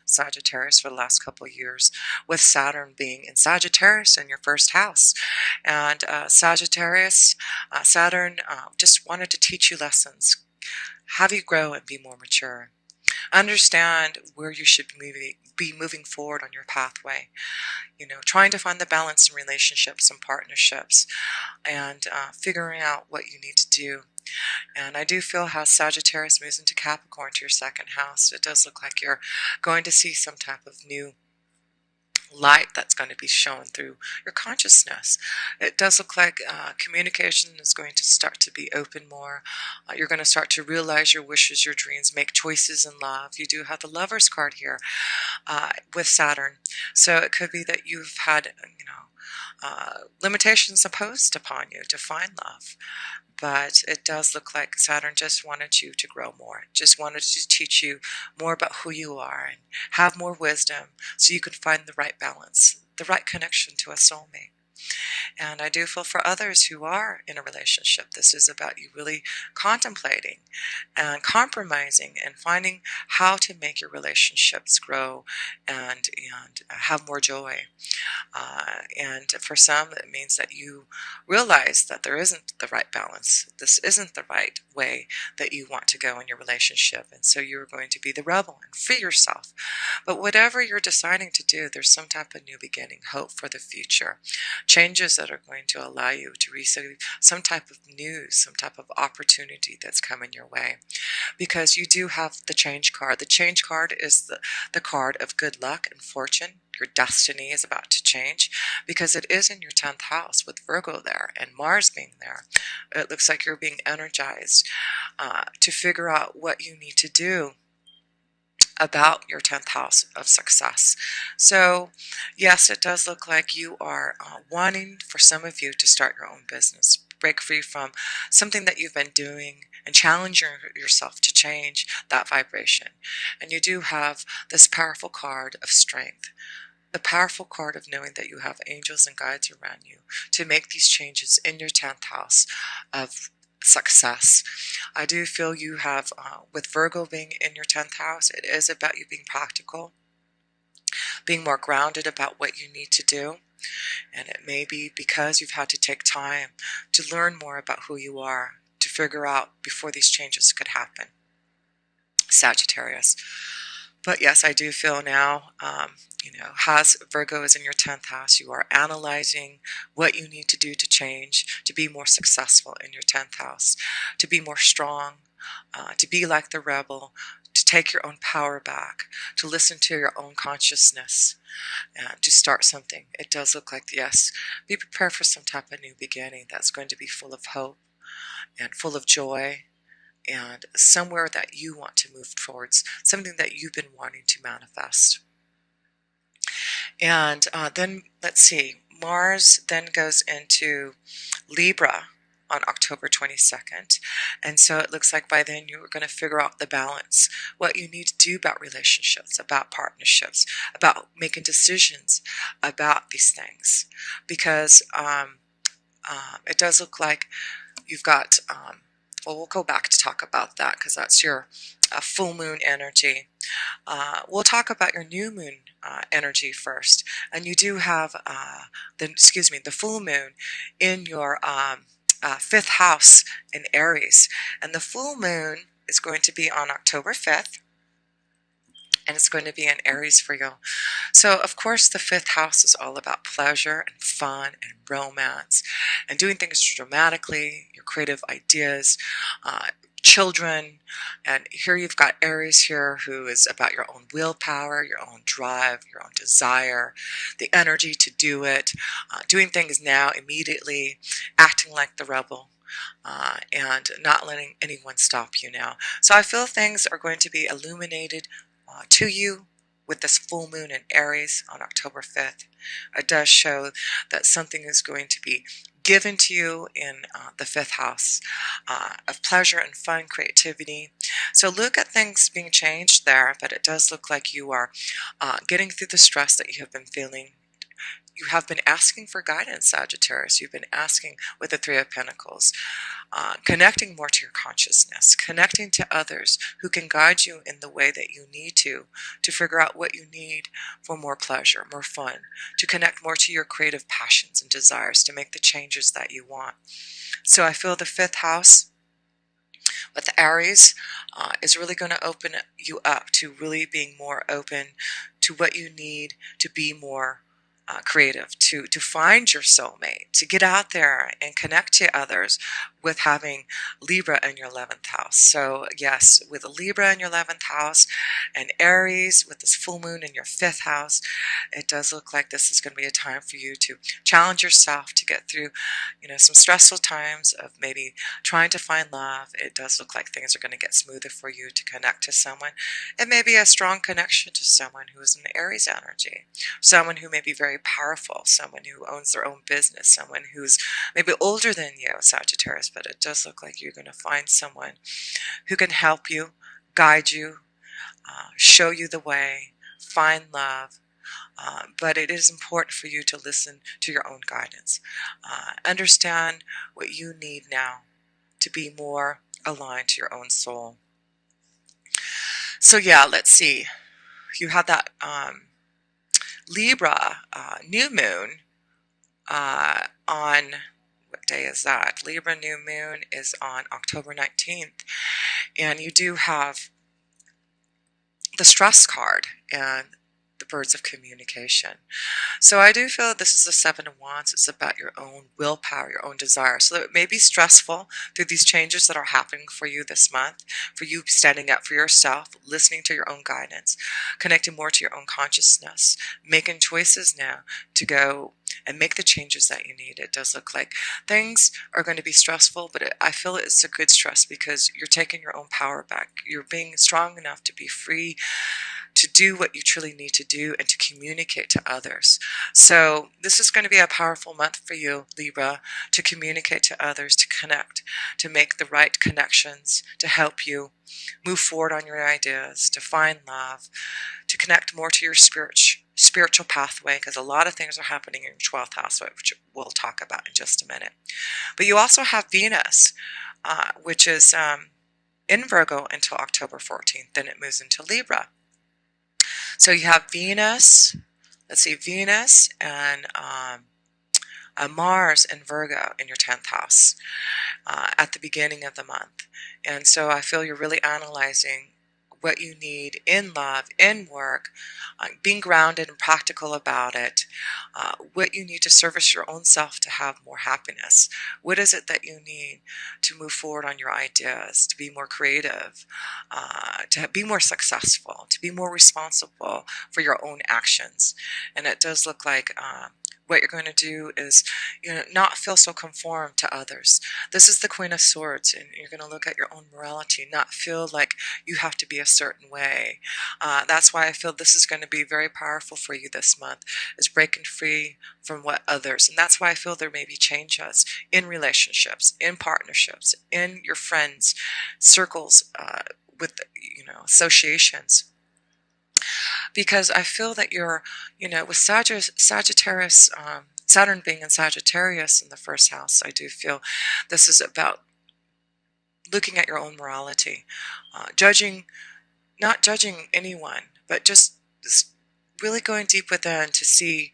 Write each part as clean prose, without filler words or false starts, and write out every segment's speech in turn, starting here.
Sagittarius, for the last couple of years, with Saturn being in Sagittarius in your first house. And Sagittarius, Saturn just wanted to teach you lessons, have you grow and be more mature. Understand where you should be moving forward on your pathway. You know, trying to find the balance in relationships and partnerships, and figuring out what you need to do. And I do feel how Sagittarius moves into Capricorn to your second house. It does look like you're going to see some type of new light that's going to be shown through your consciousness. It does look like communication is going to start to be open more. You're going to start to realize your wishes, your dreams, make choices in love. You do have the Lover's card here with Saturn. So it could be that you've had, limitations imposed upon you to find love. But it does look like Saturn just wanted you to grow more, just wanted to teach you more about who you are and have more wisdom so you can find the right balance, the right connection to a soulmate. And I do feel for others who are in a relationship, this is about you really contemplating and compromising and finding how to make your relationships grow and have more joy. And for some, it means that you realize that there isn't the right balance. This isn't the right way that you want to go in your relationship. And so you're going to be the rebel and free yourself. But whatever you're deciding to do, there's some type of new beginning, hope for the future, changes that are going to allow you to receive some type of news, some type of opportunity that's coming your way. Because you do have the change card. The change card is the card of good luck and fortune. Your destiny is about to change because it is in your 10th house with Virgo there and Mars being there. It looks like you're being energized to figure out what you need to do about your 10th house of success. So yes, it does look like you are wanting, for some of you, to start your own business, break free from something that you've been doing and challenge yourself to change that vibration. And you do have this powerful card of strength, the powerful card of knowing that you have angels and guides around you to make these changes in your 10th house of success. I do feel you have, with Virgo being in your 10th house, it is about you being practical, being more grounded about what you need to do. And it may be because you've had to take time to learn more about who you are, to figure out before these changes could happen. Sagittarius. But yes, I do feel now, as Virgo is in your 10th house, you are analyzing what you need to do to change, to be more successful in your 10th house, to be more strong, to be like the rebel, to take your own power back, to listen to your own consciousness, and to start something. It does look like, yes, be prepared for some type of new beginning that's going to be full of hope and full of joy, and somewhere that you want to move towards, something that you've been wanting to manifest. And then, let's see, Mars then goes into Libra on October 22nd. And so it looks like by then you're going to figure out the balance, what you need to do about relationships, about partnerships, about making decisions about these things. Because it does look like you've got... well, we'll go back to talk about that because that's your full moon energy. We'll talk about your new moon energy first. And you do have the full moon in your 5th house in Aries. And the full moon is going to be on October 5th. And it's going to be in Aries for you. So, of course, the 5th house is all about pleasure and fun and romance and doing things dramatically, your creative ideas, children. And here you've got Aries here, who is about your own willpower, your own drive, your own desire, the energy to do it, doing things now, immediately, acting like the rebel. And not letting anyone stop you now. So I feel things are going to be illuminated to you with this full moon in Aries on October 5th. It does show that something is going to be given to you in the 5th house of pleasure and fun, creativity. So look at things being changed there, but it does look like you are getting through the stress that you have been feeling. you have been asking for guidance, Sagittarius. You've been asking with the Three of Pentacles, connecting more to your consciousness, connecting to others who can guide you in the way that you need to figure out what you need for more pleasure, more fun, to connect more to your creative passions and desires, to make the changes that you want. So I feel the fifth house with the Aries is really going to open you up to really being more open to what you need to be more creative, to find your soulmate, to get out there and connect to others with having Libra in your 11th house. So yes, with Libra in your 11th house and Aries with this full moon in your 5th house, it does look like this is going to be a time for you to challenge yourself to get through, some stressful times of maybe trying to find love. It does look like things are going to get smoother for you to connect to someone. It may be a strong connection to someone who is an Aries energy, someone who may be very powerful, someone who owns their own business, someone who's maybe older than you, Sagittarius, but it does look like you're going to find someone who can help you, guide you, show you the way, find love. But it is important for you to listen to your own guidance. Understand what you need now to be more aligned to your own soul. So yeah, let's see. You have that Libra new moon on, what day is that? Libra new moon is on October 19th. And you do have the stress card and the birds of communication. So I do feel this is the Seven of Wands. It's about your own willpower, your own desire. So it may be stressful through these changes that are happening for you this month, for you standing up for yourself, listening to your own guidance, connecting more to your own consciousness, making choices now to go and make the changes that you need. It does look like things are going to be stressful, but I feel it's a good stress because you're taking your own power back. You're being strong enough to be free to do what you truly need to do and to communicate to others. So this is going to be a powerful month for you, Libra, to communicate to others, to connect, to make the right connections, to help you move forward on your ideas, to find love, to connect more to your spiritual pathway, because a lot of things are happening in your 12th house, which we'll talk about in just a minute. But you also have Venus, which is in Virgo until October 14th. Then it moves into Libra. So you have Venus, let's see, Venus and Mars in Virgo in your 10th house at the beginning of the month. And so I feel you're really analyzing what you need in love, in work, being grounded and practical about it, what you need to service your own self to have more happiness. What is it that you need to move forward on your ideas, to be more creative, to be more successful, to be more responsible for your own actions. And it does look like what you're going to do is, not feel so conformed to others. This is the Queen of Swords, and you're going to look at your own morality, not feel like you have to be a certain way. That's why I feel this is going to be very powerful for you this month, is breaking free from what others. And that's why I feel there may be changes in relationships, in partnerships, in your friends, circles, with, associations. Because I feel that you're, with Sagittarius, Saturn being in Sagittarius in the first house, I do feel this is about looking at your own morality, not judging anyone, but just really going deep within to see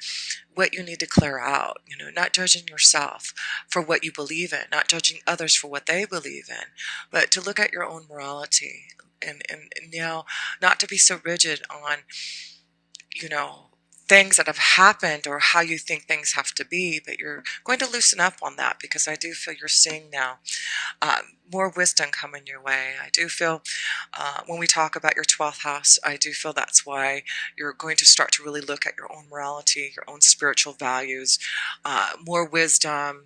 what you need to clear out, not judging yourself for what you believe in, not judging others for what they believe in, but to look at your own morality and now not to be so rigid on, things that have happened or how you think things have to be, but you're going to loosen up on that because I do feel you're seeing now more wisdom coming your way. I do feel when we talk about your 12th house, I do feel that's why you're going to start to really look at your own morality, your own spiritual values, more wisdom,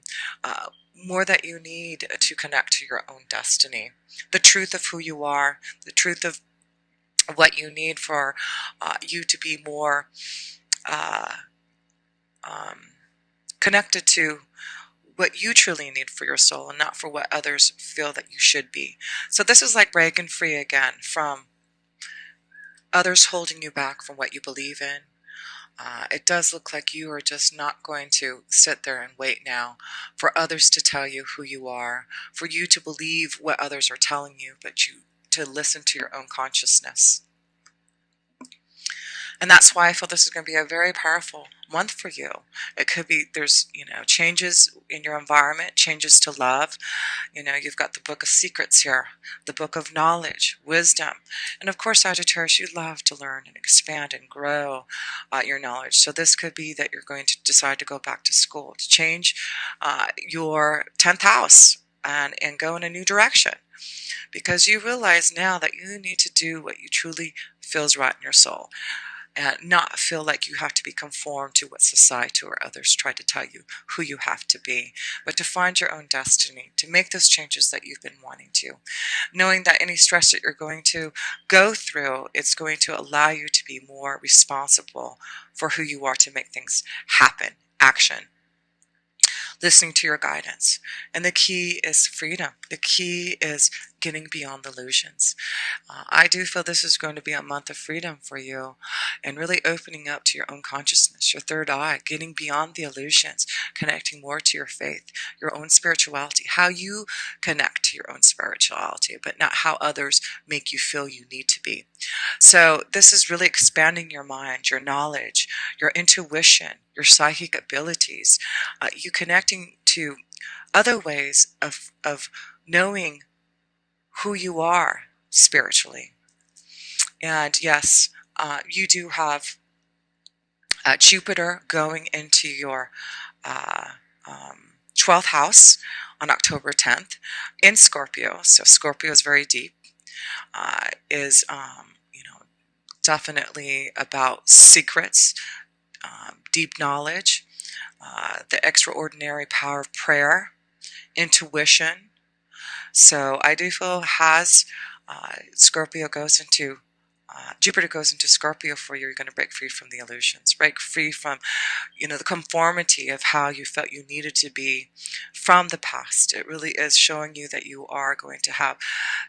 more that you need to connect to your own destiny, the truth of who you are, the truth of what you need for you to be more connected to what you truly need for your soul and not for what others feel that you should be. So this is like breaking free again from others holding you back from what you believe in, It does look like you are just not going to sit there and wait now for others to tell you who you are, for you to believe what others are telling you, but you to listen to your own consciousness. And that's why I feel this is going to be a very powerful month for you. It could be there's, changes in your environment, changes to love. You've got the book of secrets here, the book of knowledge, wisdom. And of course, Sagittarius, you love to learn and expand and grow your knowledge. So this could be that you're going to decide to go back to school, to change your 10th house and go in a new direction. Because you realize now that you need to do what you truly feels right in your soul, and not feel like you have to be conformed to what society or others try to tell you who you have to be, but to find your own destiny, to make those changes that you've been wanting to. Knowing that any stress that you're going to go through, it's going to allow you to be more responsible for who you are, to make things happen, action. Listening to your guidance. And the key is freedom. The key is getting beyond illusions. I do feel this is going to be a month of freedom for you, and really opening up to your own consciousness, your third eye, getting beyond the illusions, connecting more to your faith, your own spirituality, how you connect to your own spirituality, but not how others make you feel you need to be. So this is really expanding your mind, your knowledge, your intuition, your psychic abilities, you connecting to other ways of knowing who you are spiritually. And yes, you do have Jupiter going into your 12th house on October 10th in Scorpio. So Scorpio is very deep, is definitely about secrets, deep knowledge, the extraordinary power of prayer, intuition. So I do feel as Scorpio goes into Jupiter goes into Scorpio for you, you're going to break free from the illusions, break free from, the conformity of how you felt you needed to be from the past. It really is showing you that you are going to have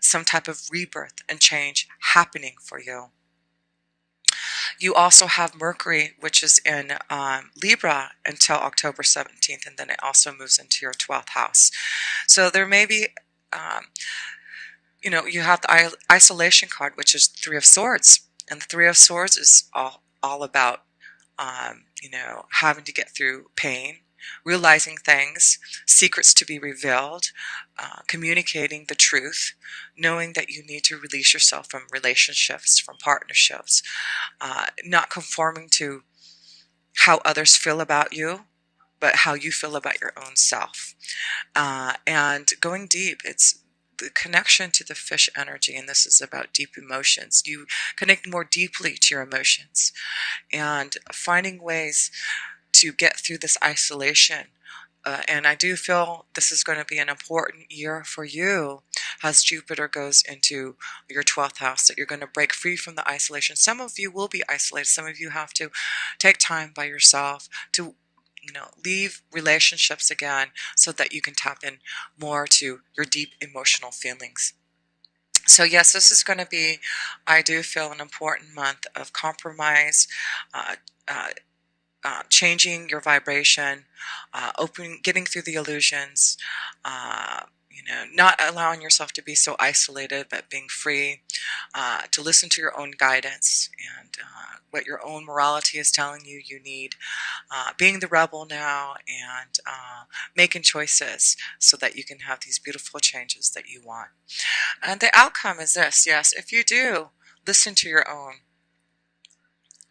some type of rebirth and change happening for you. You also have Mercury, which is in Libra until October 17th, and then it also moves into your 12th house. So there may be, you have the isolation card, which is Three of Swords. And the Three of Swords is all about, having to get through pain, realizing things, secrets to be revealed, communicating the truth, knowing that you need to release yourself from relationships, from partnerships, not conforming to how others feel about you, but how you feel about your own self. And going deep, it's the connection to the fish energy, and this is about deep emotions. You connect more deeply to your emotions and finding ways to get through this isolation. And I do feel this is going to be an important year for you as Jupiter goes into your 12th house, that you're going to break free from the isolation. Some of you will be isolated. Some of you have to take time by yourself to leave relationships again so that you can tap in more to your deep emotional feelings. So yes, this is going to be, I do feel, an important month of compromise, changing your vibration, getting through the illusions, not allowing yourself to be so isolated, but being free, to listen to your own guidance and what your own morality is telling you you need, being the rebel now, and making choices so that you can have these beautiful changes that you want. And the outcome is this: yes, if you do listen to your own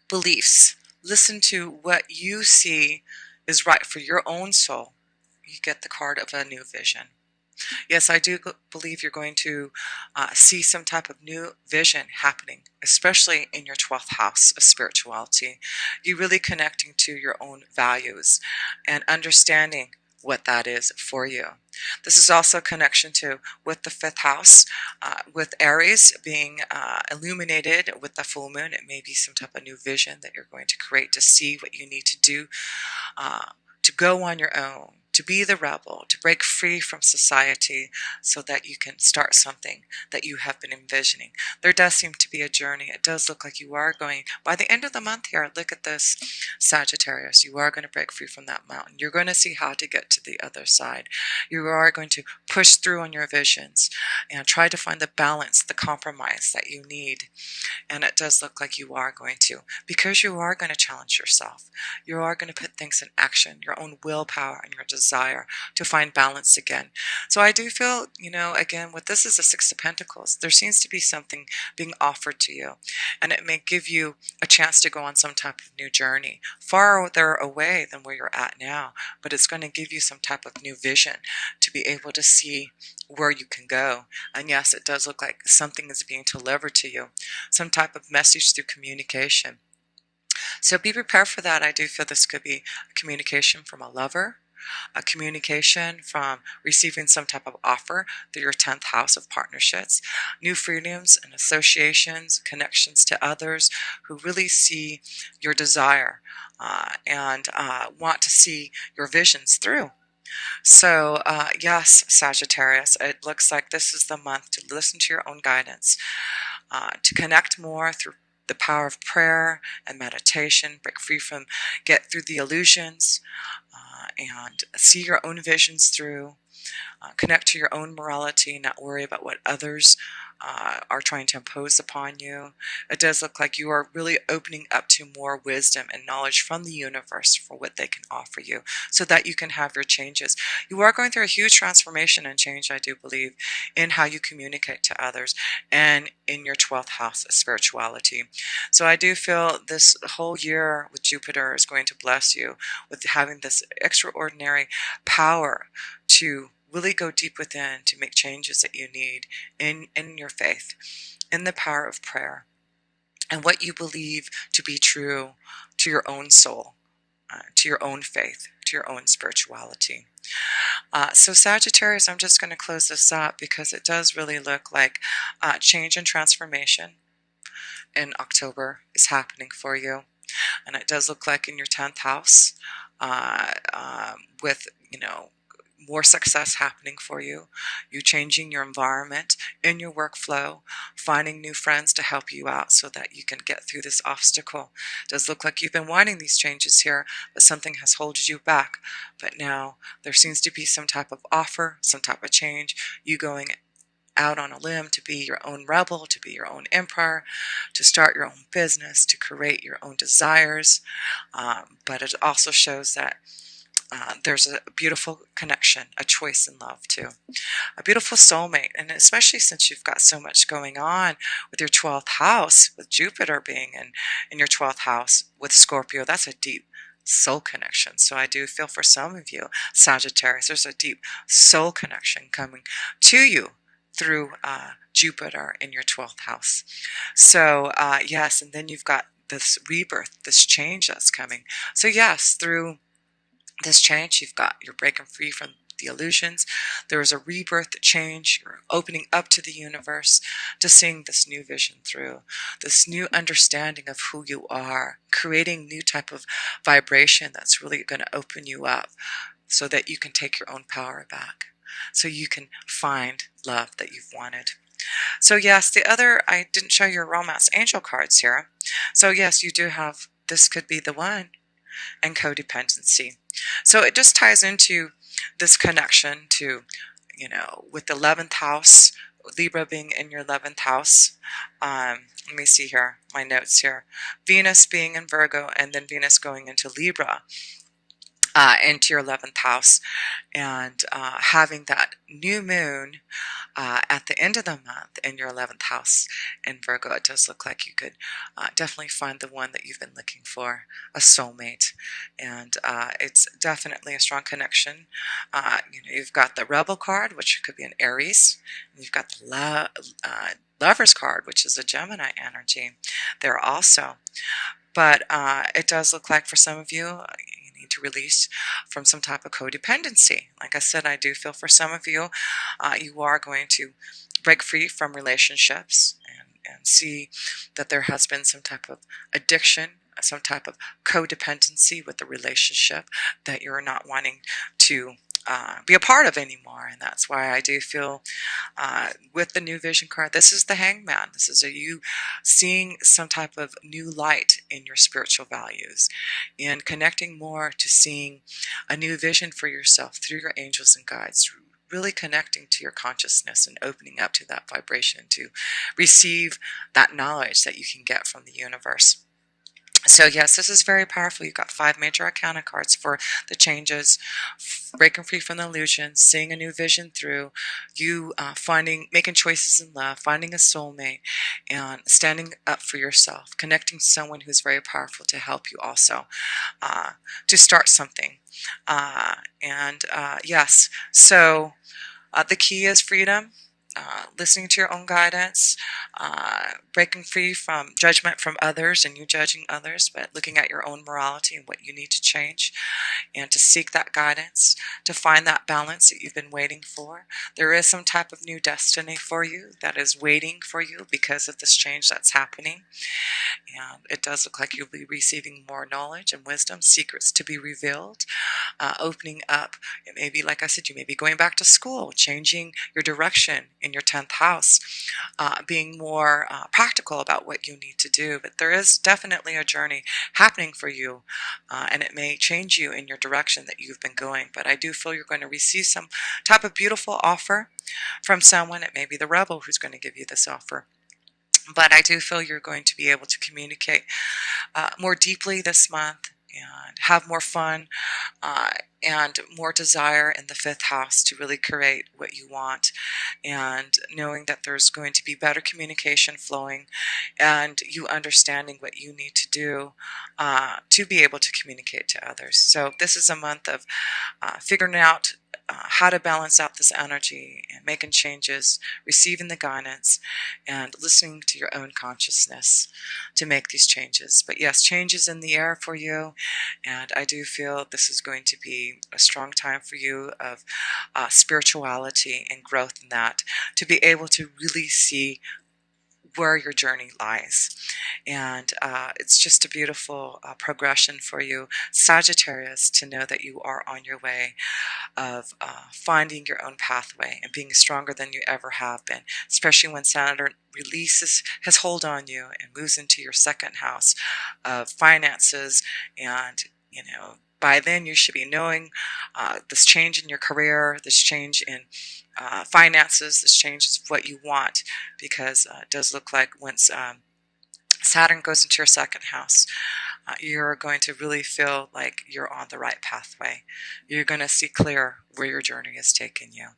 beliefs, listen to what you see is right for your own soul, you get the card of a new vision. Yes, I do believe you're going to see some type of new vision happening, especially in your 12th house of spirituality. You're really connecting to your own values and understanding what that is for you. This is also a connection to with the 5th house, with Aries being illuminated with the full moon. It may be some type of new vision that you're going to create to see what you need to do to go on your own, to be the rebel, to break free from society so that you can start something that you have been envisioning. There does seem to be a journey. It does look like you are going, by the end of the month here, look at this, Sagittarius, you are going to break free from that mountain. You're going to see how to get to the other side. You are going to push through on your visions and try to find the balance, the compromise that you need. And it does look like you are going to, because you are going to challenge yourself. You are going to put things in action, your own willpower and your desire to find balance again. So I do feel, again, what this is a Six of Pentacles, there seems to be something being offered to you. And it may give you a chance to go on some type of new journey, farther away than where you're at now. But it's going to give you some type of new vision to be able to see where you can go. And yes, it does look like something is being delivered to you, some type of message through communication. So be prepared for that. I do feel this could be a communication from a lover, a communication from receiving some type of offer through your 10th house of partnerships, new freedoms and associations, connections to others who really see your desire and want to see your visions through. So yes, Sagittarius, it looks like this is the month to listen to your own guidance, to connect more through the power of prayer and meditation, break free from, get through the illusions, and see your own visions through, connect to your own morality, not worry about what others are trying to impose upon you. It does look like you are really opening up to more wisdom and knowledge from the universe for what they can offer you so that you can have your changes. You are going through a huge transformation and change, I do believe, in how you communicate to others and in your 12th house of spirituality. So I do feel this whole year with Jupiter is going to bless you with having this extraordinary power to really go deep within to make changes that you need in your faith, in the power of prayer, and what you believe to be true to your own soul, to your own faith, to your own spirituality. So Sagittarius, I'm just going to close this up because it does really look like change and transformation in October is happening for you. And it does look like in your 10th house with, more success happening for you, you changing your environment in your workflow, finding new friends to help you out so that you can get through this obstacle. It does look like you've been wanting these changes here, but something has held you back. But now there seems to be some type of offer, some type of change, you going out on a limb to be your own rebel, to be your own emperor, to start your own business, to create your own desires. But it also shows that there's a beautiful connection, a choice in love too, a beautiful soulmate. And especially since you've got so much going on with your 12th house, with Jupiter being in your 12th house with Scorpio, that's a deep soul connection. So I do feel for some of you, Sagittarius, there's a deep soul connection coming to you through Jupiter in your 12th house. So yes, and then you've got this rebirth, this change that's coming. So yes, through this change, you're breaking free from the illusions. There is a rebirth, change. You're opening up to the universe, to seeing this new vision through, this new understanding of who you are, creating new type of vibration that's really going to open you up so that you can take your own power back, so you can find love that you've wanted. So yes, the other, I didn't show your romance angel cards here. So yes, you do have, this could be the one, and codependency. So it just ties into this connection to, with the 11th house, Libra being in your 11th house. Let me see here, my notes here. Venus being in Virgo, and then Venus going into Libra, into your 11th house, and having that new moon at the end of the month in your 11th house in Virgo. It does look like you could definitely find the one that you've been looking for, a soulmate, and it's definitely a strong connection. You've got the Rebel card, which could be an Aries, and you've got the Lover's card, which is a Gemini energy there also. But it does look like for some of you, to release from some type of codependency. Like I said, I do feel for some of you, you are going to break free from relationships and see that there has been some type of addiction some type of codependency with the relationship that you're not wanting to be a part of anymore. And that's why I do feel with the new vision card, this is the hangman. This is you seeing some type of new light in your spiritual values and connecting more to seeing a new vision for yourself through your angels and guides, really connecting to your consciousness and opening up to that vibration to receive that knowledge that you can get from the universe. So yes, this is very powerful. You've got 5 major arcana cards for the changes, breaking free from the illusion, seeing a new vision through, you making choices in love, finding a soulmate, and standing up for yourself, connecting to someone who's very powerful to help you also to start something. Yes, so the key is freedom. Listening to your own guidance, breaking free from judgment from others and you judging others, but looking at your own morality and what you need to change, and to seek that guidance, to find that balance that you've been waiting for. There is some type of new destiny for you that is waiting for you because of this change that's happening. And it does look like you'll be receiving more knowledge and wisdom, secrets to be revealed, opening up. It may be, like I said, you may be going back to school, changing your direction in your 10th house, being more practical about what you need to do. But there is definitely a journey happening for you, and it may change you in your direction that you've been going. But I do feel you're going to receive some type of beautiful offer from someone. It may be the rebel who's going to give you this offer. But I do feel you're going to be able to communicate more deeply this month and have more fun and more desire in the 5th house to really create what you want, and knowing that there's going to be better communication flowing and you understanding what you need to do to be able to communicate to others. So this is a month of figuring out how to balance out this energy and making changes, receiving the guidance, and listening to your own consciousness to make these changes. But yes, change is in the air for you, and I do feel this is going to be a strong time for you of spirituality and growth in that, to be able to really see where your journey lies. And it's just a beautiful progression for you, Sagittarius, to know that you are on your way of finding your own pathway and being stronger than you ever have been, especially when Saturn releases his hold on you and moves into your 2nd house of finances. And by then you should be knowing this change in your career, this change in finances, this change is what you want, because it does look like once Saturn goes into your 2nd house, you're going to really feel like you're on the right pathway. You're going to see clear where your journey is taking you.